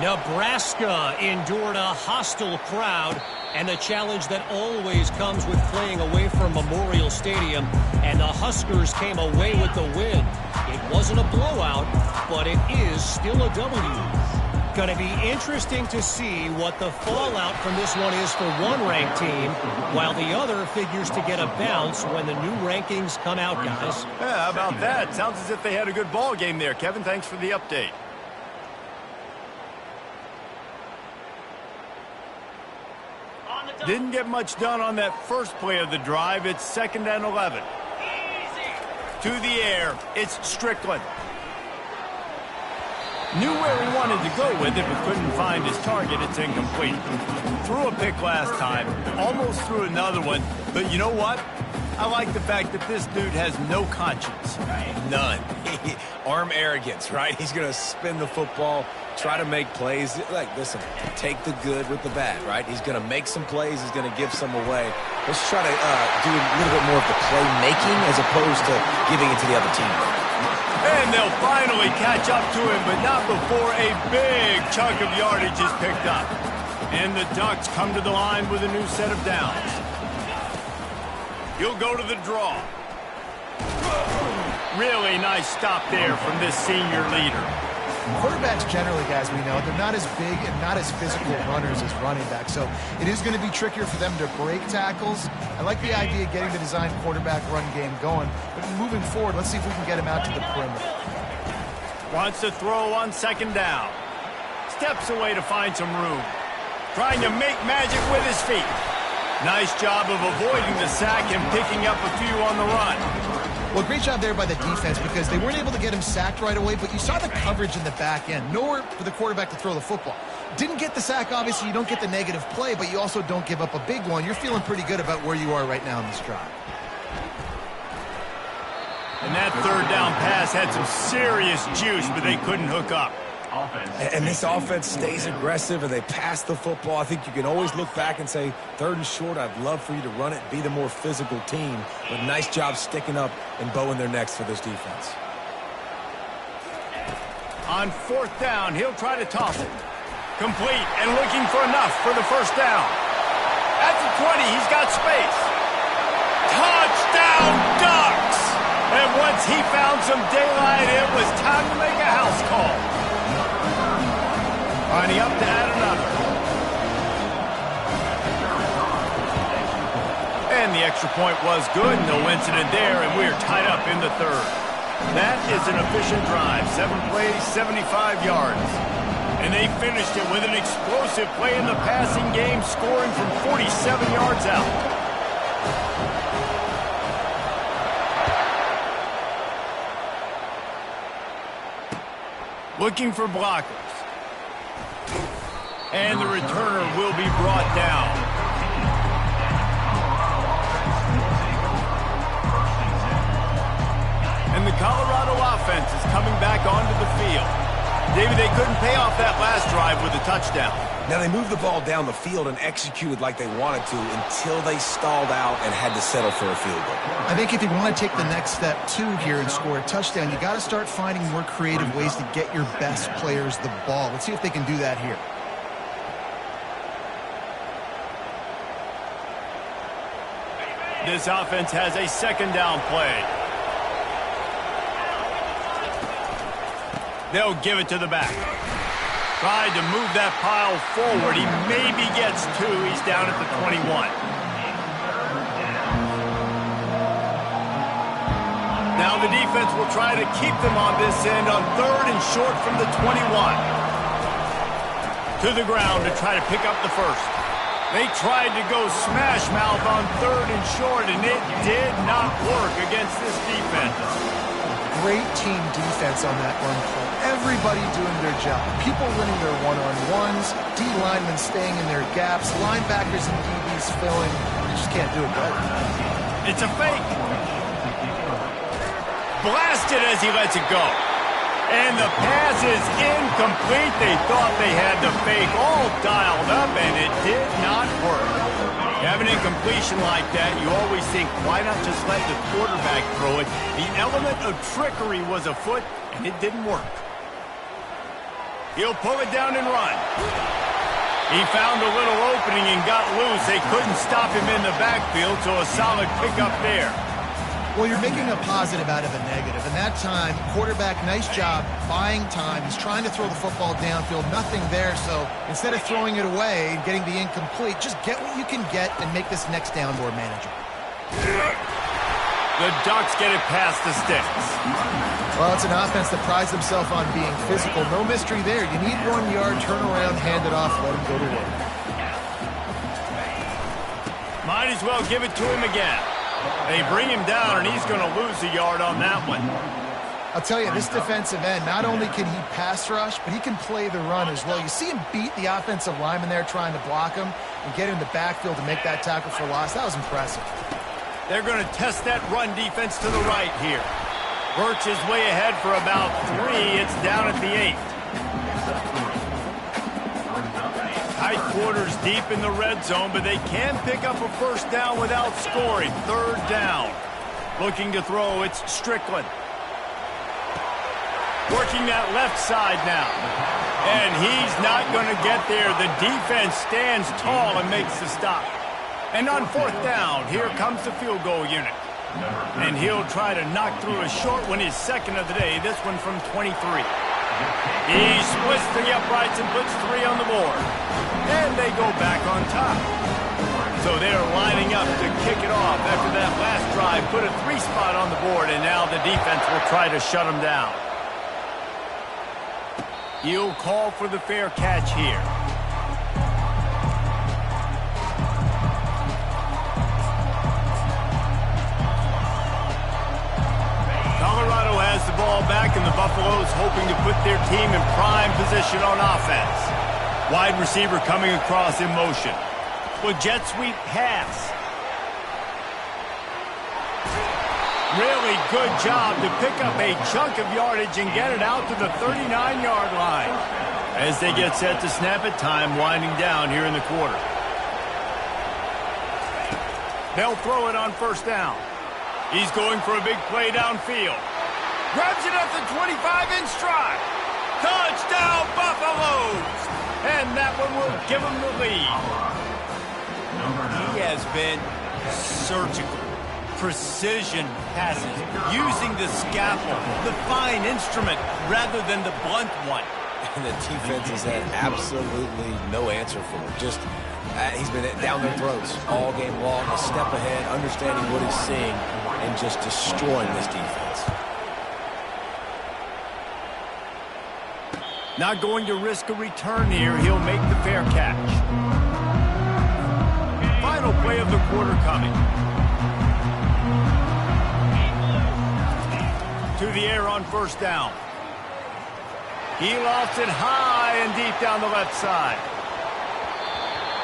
E: Nebraska endured a hostile crowd and the challenge that always comes with playing away from Memorial Stadium, and the Huskers came away with the win. It wasn't a blowout, but it is still a W. Going to be interesting to see what the fallout from this one is for one ranked team, while the other figures to get a bounce when the new rankings come out, guys.
A: Yeah, how about that? Sounds as if they had a good ball game there. Kevin, thanks for the update. Didn't get much done on that first play of the drive. It's 2nd and 11. To the air, it's Strickland. Knew where he wanted to go with it, but couldn't find his target. It's incomplete. Threw a pick last time, almost threw another one, but you know what? I like the fact that this dude has no conscience.
B: None. Arm arrogance, right? He's going to spin the football, try to make plays. Like, listen, take the good with the bad, right? He's going to make some plays. He's going to give some away. Let's try to do a little bit more of the playmaking as opposed to giving it to the other team.
A: And they'll finally catch up to him, but not before a big chunk of yardage is picked up. And the Ducks come to the line with a new set of downs. He'll go to the draw. Really nice stop there from this senior leader.
C: Quarterbacks generally, guys, we know, they're not as big and not as physical runners as running backs, so it is going to be trickier for them to break tackles. I like the idea of getting the design quarterback run game going, but moving forward, let's see if we can get him out to the perimeter.
A: Wants to throw on 2nd down. Steps away to find some room. Trying to make magic with his feet. Nice job of avoiding the sack and picking up a few on the run.
C: Well, great job there by the defense because they weren't able to get him sacked right away, but you saw the coverage in the back end. Nowhere for the quarterback to throw the football. Didn't get the sack, obviously. You don't get the negative play, but you also don't give up a big one. You're feeling pretty good about where you are right now in this drive.
A: And that 3rd down pass had some serious juice, but they couldn't hook up.
B: And this offense stays aggressive and they pass the football. I think you can always look back and say, 3rd and short, I'd love for you to run it, be the more physical team. But nice job sticking up and bowing their necks for this defense.
A: On 4th down, he'll try to toss it. Complete and looking for enough for the 1st down. At the 20, he's got space. Touchdown, Ducks! And once he found some daylight, it was time to make a house call. Lining up to add another. And the extra point was good. No incident there, and we're tied up in the 3rd. That is an efficient drive. 7 plays, 75 yards. And they finished it with an explosive play in the passing game, scoring from 47 yards out. Looking for blockers. And the returner will be brought down. And the Colorado offense is coming back onto the field. David, they couldn't pay off that last drive with a touchdown.
B: Now, they moved the ball down the field and executed like they wanted to until they stalled out and had to settle for a field goal.
C: I think if you want to take the next step, too, here and score a touchdown, you got to start finding more creative ways to get your best players the ball. Let's see if they can do that here.
A: This offense has a 2nd down play. They'll give it to the back. Tried to move that pile forward. He maybe gets 2. He's down at the 21. Now the defense will try to keep them on this end on 3rd and short from the 21. To the ground to try to pick up the 1st. They tried to go smash mouth on 3rd and short, and it did not work against this defense.
C: Great team defense on that run play. Everybody doing their job. People winning their one-on-ones, D linemen staying in their gaps, linebackers and DBs filling. They just can't do it better.
A: It's a fake. Blasted as he lets it go. And the pass is incomplete. They thought they had the fake all dialed up, and it did not work. You have an incompletion like that, you always think, why not just let the quarterback throw it? The element of trickery was afoot, and it didn't work. He'll pull it down and run. He found a little opening and got loose. They couldn't stop him in the backfield, so a solid pickup there.
C: Well, you're making a positive out of a negative. And that time, quarterback, nice job buying time. He's trying to throw the football downfield, nothing there. So instead of throwing it away and getting the incomplete, just get what you can get and make this next down more manageable.
A: The Ducks get it past the sticks.
C: Well, it's an offense that prides themselves on being physical. No mystery there. You need 1 yard, turn around, hand it off, let him go to work.
A: Might as well give it to him again. They bring him down, and he's going to lose a yard on that one.
C: I'll tell you, this defensive end, not only can he pass rush, but he can play the run as well. You see him beat the offensive lineman there trying to block him and get in the backfield to make that tackle for loss. That was impressive.
A: They're going to test that run defense to the right here. Birch is way ahead for about 3. It's down at the 8. Tight quarters deep in the red zone, but they can pick up a first down without scoring. 3rd down. Looking to throw, it's Strickland. Working that left side now. And he's not going to get there. The defense stands tall and makes the stop. And on 4th down, here comes the field goal unit. And he'll try to knock through a short one, his 2nd of the day, this one from 23. He splits the uprights and puts 3 on the board. And they go back on top. So they're lining up to kick it off after that last drive. Put a 3 spot on the board, and now the defense will try to shut them down. He'll call for the fair catch here. Colorado has the ball back, and the Buffaloes hoping to put their team in prime position on offense. Wide receiver coming across in motion. With jet sweep pass. Really good job to pick up a chunk of yardage and get it out to the 39-yard line. As they get set to snap it, time winding down here in the quarter. They'll throw it on 1st down. He's going for a big play downfield. Grabs it at the 25 in stride. Touchdown, Buffaloes! And that one will give him the lead. He has been surgical. Precision passes, using the scalpel, the fine instrument, rather than the blunt one.
B: And the defense has had absolutely no answer for him. Just, he's been down their throats all game long, a step ahead, understanding what he's seeing, and just destroying this defense.
A: Not going to risk a return here. He'll make the fair catch. Final play of the quarter coming. To the air on 1st down. He lofts it high and deep down the left side.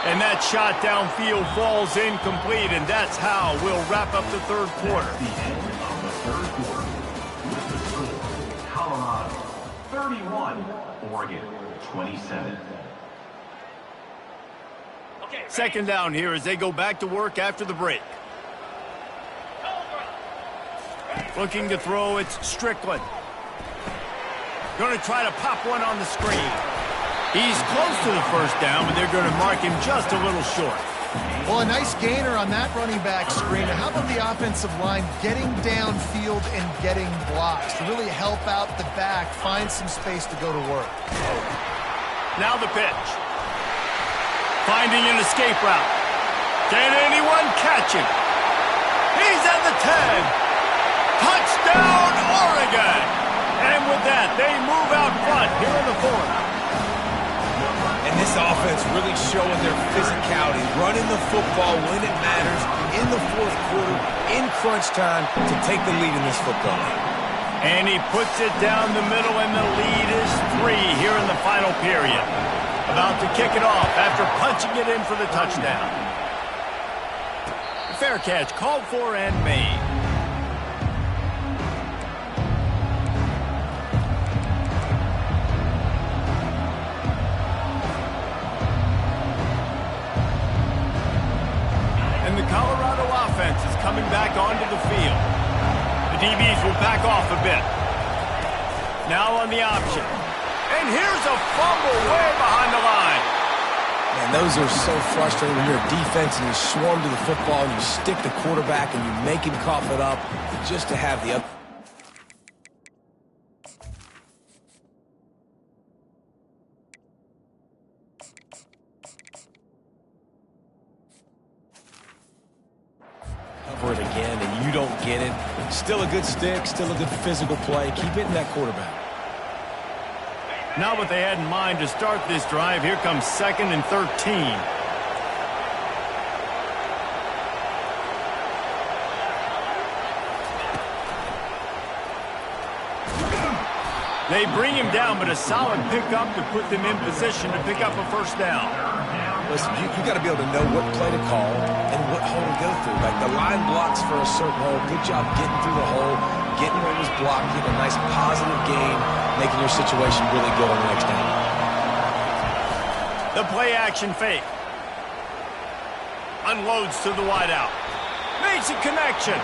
A: And that shot downfield falls incomplete, and that's how we'll wrap up the 3rd quarter.
D: The end of the 3rd quarter. Colorado 31, Oregon 27.
A: 2nd down here as they go back to work after the break. Looking to throw, it's Strickland. Going to try to pop one on the screen. He's close to the 1st down, but they're going to mark him just a little short.
C: Well, a nice gainer on that running back screen. And how about the offensive line getting downfield and getting blocks to really help out the back, find some space to go to work.
A: Now the pitch. Finding an escape route. Can anyone catch him? He's at the 10. Touchdown, Oregon! And with that, they move out front here in the 4th.
B: And this offense really showing their physicality, running the football when it matters, in the 4th quarter, in crunch time, to take the lead in this football game.
A: And he puts it down the middle, and the lead is 3 here in the final period. About to kick it off after punching it in for the touchdown. The fair catch called for and made. And the Colorado offense is coming back onto the field. The DBs will back off a bit. Now on the option. And here's a fumble way behind the line.
B: Man, those are so frustrating when you're a defense and you swarm to the football and you stick the quarterback and you make him cough it up just to have the other. Cover it again and you don't get it. Still a good stick, still a good physical play. Keep hitting that quarterback.
A: Not what they had in mind to start this drive. Here comes 2nd and 13. They bring him down, but a solid pickup to put them in position to pick up a first down.
B: Listen, you got to be able to know what play to call and what hole to go through. Like the line blocks for a certain hole. Good job getting through the hole, getting where it was blocked, getting a nice positive gain, making your situation really good on the next down.
A: The play action fake. Unloads to the wideout. Makes a connection.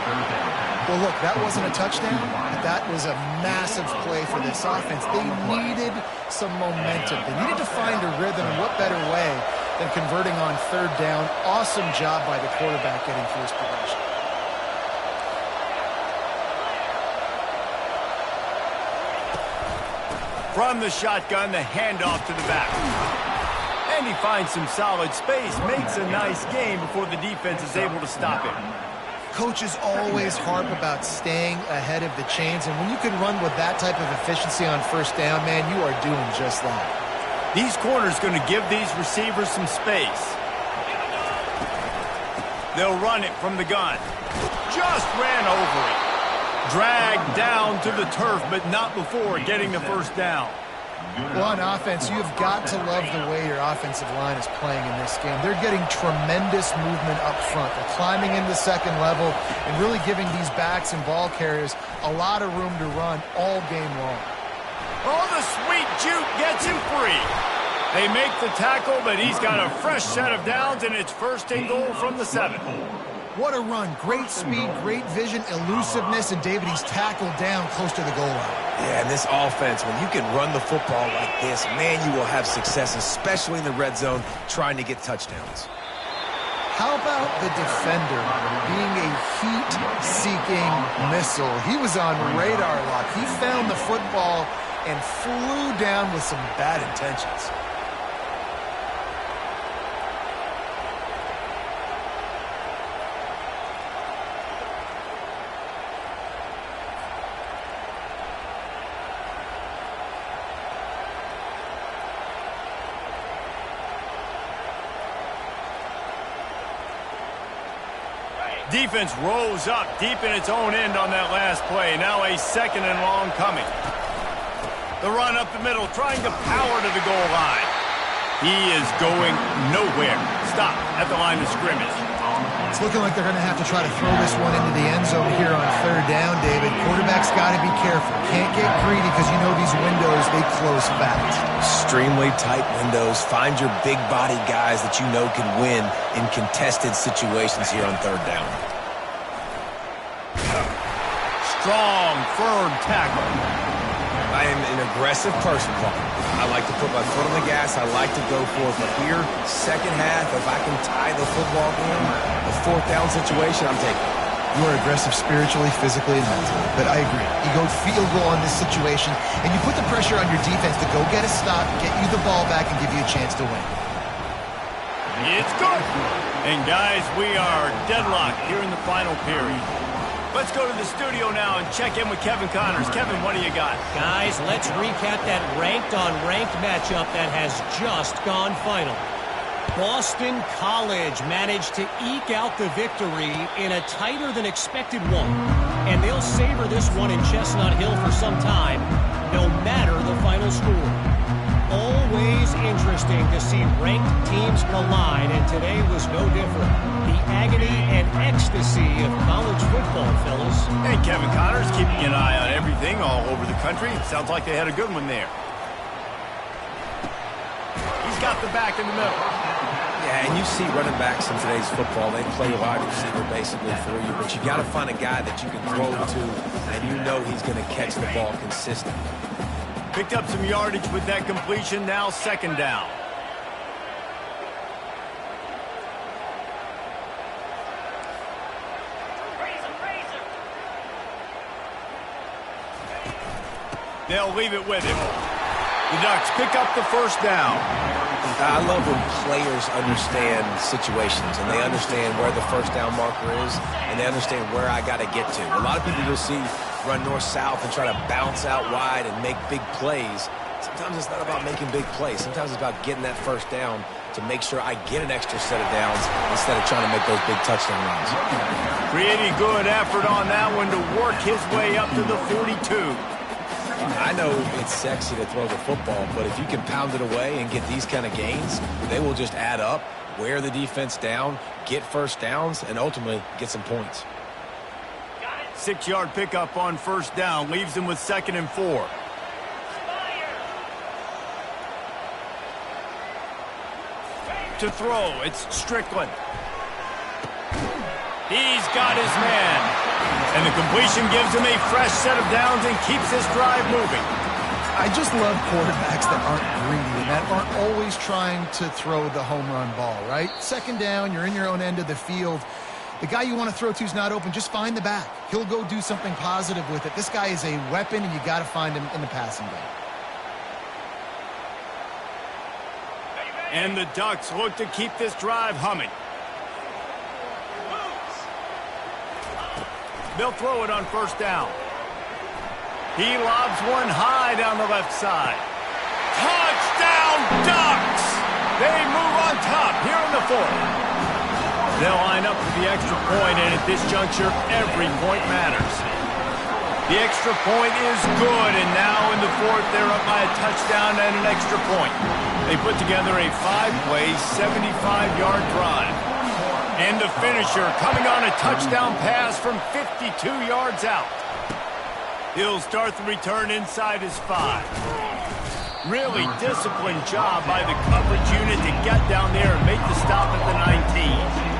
C: Well, look, that wasn't a touchdown, but that was a massive play for this offense. They needed some momentum. They needed to find a rhythm, and what better way than converting on 3rd down. Awesome job by the quarterback getting through his progression.
A: From the shotgun, the handoff to the back. And he finds some solid space, makes a nice game before the defense is able to stop him.
C: Coaches always harp about staying ahead of the chains, and when you can run with that type of efficiency on 1st down, man, you are doing just that.
A: These corners going to give these receivers some space. They'll run it from the gun. Just ran over it. Dragged down to the turf, but not before getting the first down.
C: Well, on offense, you've got to love the way your offensive line is playing in this game. They're getting tremendous movement up front. They're climbing into 2nd level and really giving these backs and ball carriers a lot of room to run all game long.
A: Oh, the sweet juke gets him free. They make the tackle, but he's got a fresh set of downs, and it's 1st and goal from the 7.
C: What a run. Great speed, great vision, elusiveness, and David, he's tackled down close to the goal line.
B: Yeah, and this offense, when you can run the football like this, man, you will have success, especially in the red zone, trying to get touchdowns.
C: How about the defender being a heat-seeking missile? He was on radar lock. He found the football and flew down with some bad intentions.
A: Defense rolls up deep in its own end on that last play. Now a 2nd and long coming. The run up the middle, trying to power to the goal line. He is going nowhere. Stop at the line of scrimmage.
C: It's looking like they're going to have to try to throw this one into the end zone here on 3rd down, David. Quarterback's got to be careful. Can't get greedy because you know these windows, they close fast.
B: Extremely tight windows. Find your big body guys that you know can win in contested situations here on 3rd down.
A: Strong, firm tackle.
B: I am an aggressive person, Paul. I like to put my foot on the gas. I like to go for it. But here, 2nd half, if I can tie the football game, a 4th down situation, I'm taking it.
C: You are aggressive spiritually, physically, and mentally. But I agree. You go field goal on this situation, and you put the pressure on your defense to go get a stop, get you the ball back, and give you a chance to win.
A: It's good. And guys, we are deadlocked here in the final period. Let's go to the studio now and check in with Kevin Connors. Kevin, what do you got?
E: Guys, let's recap that ranked-on-ranked matchup that has just gone final. Boston College managed to eke out the victory in a tighter-than-expected one. And they'll savor this one in Chestnut Hill for some time, no matter the final score. Always interesting to see ranked teams collide, and today was no different. The agony and ecstasy of college football, fellas.
A: And Kevin Connors keeping an eye on everything all over the country. Sounds like they had a good one there. He's got the back in the middle.
B: Yeah, and you see running backs in today's football, they play wide receiver basically for you, but you got to find a guy that you can throw to, and you know he's going to catch the ball consistently.
A: Picked up some yardage with that completion, now 2nd down. They'll leave it with him. The Ducks pick up the first down.
B: I love when players understand situations and they understand where the first down marker is and they understand where I got to get to. A lot of people you'll see run north-south and try to bounce out wide and make big plays. Sometimes it's not about making big plays. Sometimes it's about getting that first down to make sure I get an extra set of downs instead of trying to make those big touchdown runs.
A: Pretty good effort on that one to work his way up to the 42.
B: I know it's sexy to throw the football, but if you can pound it away and get these kind of gains, they will just add up, wear the defense down, get first downs, and ultimately get some points.
A: 6-yard pickup on first down leaves them with 2nd and 4. To throw, it's Strickland. He's got his man. And the completion gives him a fresh set of downs and keeps this drive moving.
C: I just love quarterbacks that aren't greedy and that aren't always trying to throw the home run ball, right? 2nd down, you're in your own end of the field. The guy you want to throw to is not open. Just find the back. He'll go do something positive with it. This guy is a weapon, and you got to find him in the passing game.
A: And the Ducks look to keep this drive humming. They'll throw it on first down. He lobs one high down the left side. Touchdown, Ducks! They move on top here in the 4th. They'll line up for the extra point, and at this juncture, every point matters. The extra point is good, and now in the 4th, they're up by a touchdown and an extra point. They put together a 5-play, 75-yard drive. And the finisher coming on a touchdown pass from 52 yards out. He'll start the return inside his 5. Really disciplined job by the coverage unit to get down there and make the stop at the 19.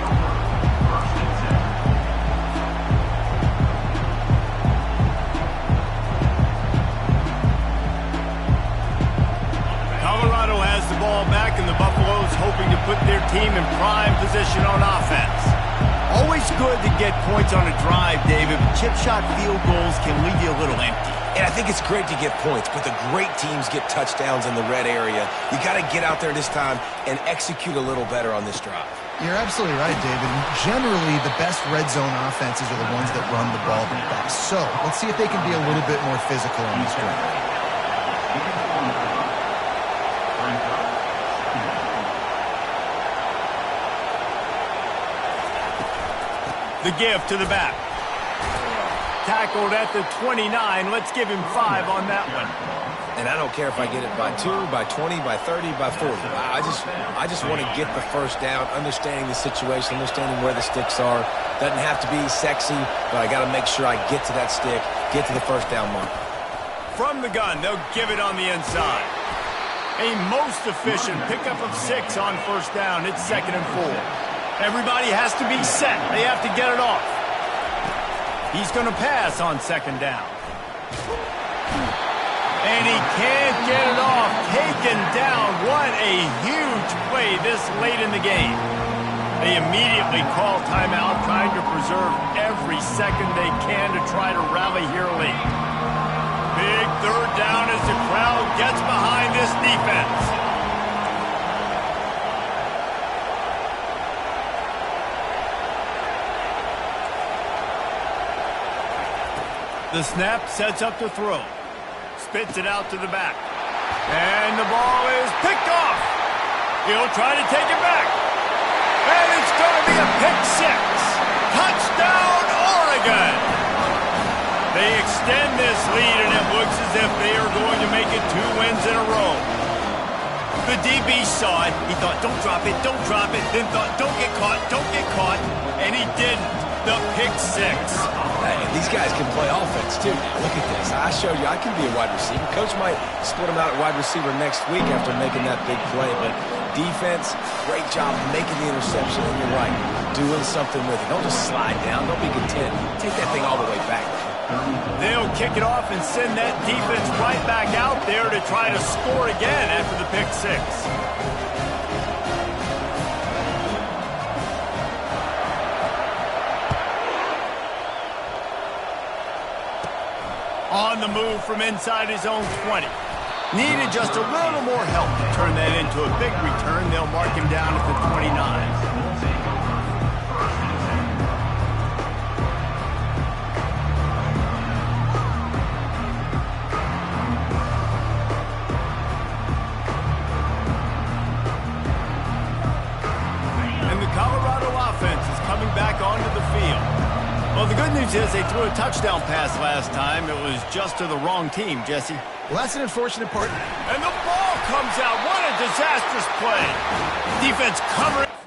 A: Colorado has the ball back, and the Buffaloes hoping to put their team in prime position on offense. Always good to get points on a drive, David, but chip shot field goals can leave you a little empty.
B: And I think it's great to get points, but the great teams get touchdowns in the red area. You got to get out there this time and execute a little better on this drive.
C: You're absolutely right, David. Generally, the best red zone offenses are the ones that run the ball the best. So let's see if they can be a little bit more physical on this drive.
A: The give to the back. Tackled at the 29. Let's give him 5 on that one.
B: And I don't care if I get it by 2, by 20, by 30, by 40. I just want to get the first down, understanding the situation, understanding where the sticks are. Doesn't have to be sexy, but I got to make sure I get to that stick, get to the first down mark.
A: From the gun, they'll give it on the inside. A most efficient pickup of 6 on first down. It's 2nd and 4. Everybody has to be set. They have to get it off. He's going to pass on 2nd down. And he can't get it off. Taken down. What a huge play this late in the game. They immediately call timeout, trying to preserve every second they can to try to rally here late. Big 3rd down as the crowd gets behind this defense. The snap sets up to throw. Spits it out to the back. And the ball is picked off. He'll try to take it back. And it's going to be a pick 6. Touchdown, Oregon. They extend this lead, and it looks as if they are going to make it 2 wins in a row. The DB saw it. He thought, don't drop it, don't drop it. Then thought, don't get caught, don't get caught. And he didn't. The pick 6.
B: Hey, these guys can play offense, too. Now, look at this. I showed you I can be a wide receiver. Coach might split him out at wide receiver next week after making that big play. But defense, great job making the interception. And you're right, doing something with it. Don't just slide down. Don't be content. Take that thing all the way back.
A: They'll kick it off and send that defense right back out there to try to score again after the pick 6. On on the move from inside his own 20. Needed just a little more help to turn that into a big return. They'll mark him down at the 29. Back onto the field. Well, the good news is they threw a touchdown pass last time. It was just to the wrong team, Jesse.
C: Well, that's an unfortunate part.
A: And the ball comes out. What a disastrous play. Defense covering.